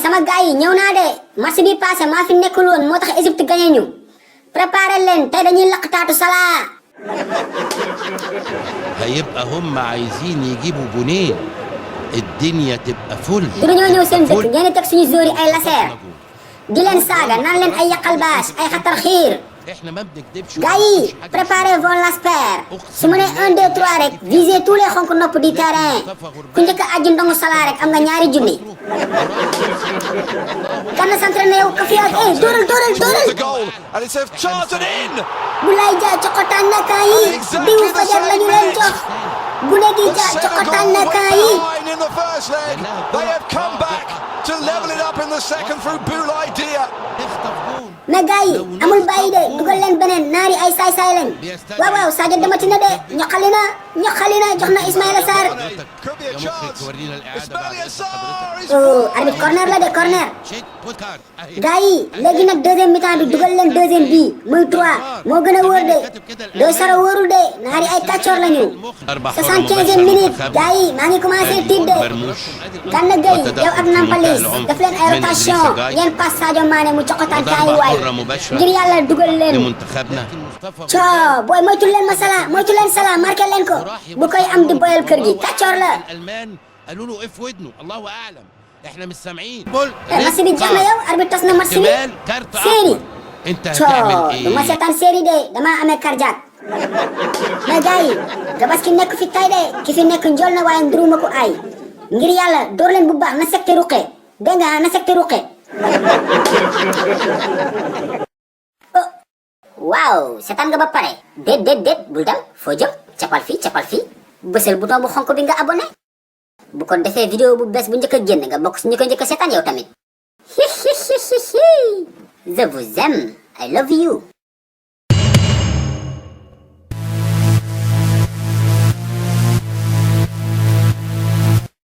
sama gars yi ñëw naa de match bi passé maa fi nekkul woon moo tax Égypte gagné ñu préparé leen tey dañuy laq taatu Salah. هيبقى هم عايزين يجيبوا جونين الدنيا تبقى فل. du dañoo ñëw seen dëkk ngeen teg suñu joueurs yi ay laser di leen saaga naan leen ay yàqal baas ay xatar xiir. احنا ما بنكدبش. gars yi préparez vos lasper su ma nee 1 2 3 rek visez tous les xonk nopp du terrain ku njëkk a àjji ndongu Salah rek am nga ñaari junni. kan la s'entraîné yow ka fi ak dóoral. And it's charged in. Boulaye Dia cokotaan na kaa yi diwu fajar lañu leen jox Boulaye Dia cokotaan na kaa yi. In the first leg, they have come back to level it up in the second through Boulaye Dia. mais gars yi amul bàyyi de dugal leen beneen naari ay saay-saay lañ waaw Sadio demati na de ñoqali na jox na Ismaïla Sarr. Could be a chance. Ismaïla Sarr is arbitre corner la de corner. gars yi léegi nag deuxième mi-temps bi dugal leen deuxième bii muy 3 moo gën a wóor de 2-0 wóorul de naari ay kàccoor lañu. 75e minute gars yi maa ngi commencé tiit de. Gana Gueye yow ak Nampalys def leen ay rotation ngeen pass Sadio Mané mu cokotaan kaa yi waay ngir yàlla dugal leen. coo booy moytu leen ma Salah marqué leen ko bu koy am di boyal kër gi kàccoor la. قالوا له ايه في ودنه الله اعلم احنا مش سامعين. match bi jeex na yow arbitre tas na match bi série. انت هتعمل coo ايه؟ du ma seetaan série de damaa amee cardiaque. mais gars yi Gabaski nekk fi tay de ki fi nekk njool na waaye nduruma ko ay ngir yàlla door leen bu baax na sekte ruqe dégg nga na sekte ruqe. waaw seetaan nga ba pare déet bul dem foo jëm capal fii bësal bouton bu xonk bi nga abonné bu ko defee vidéo bu bees bu njëkk a génn nga bokk si ñu ko njëkk a seetaan yow tamit. Je vous aime, I love you.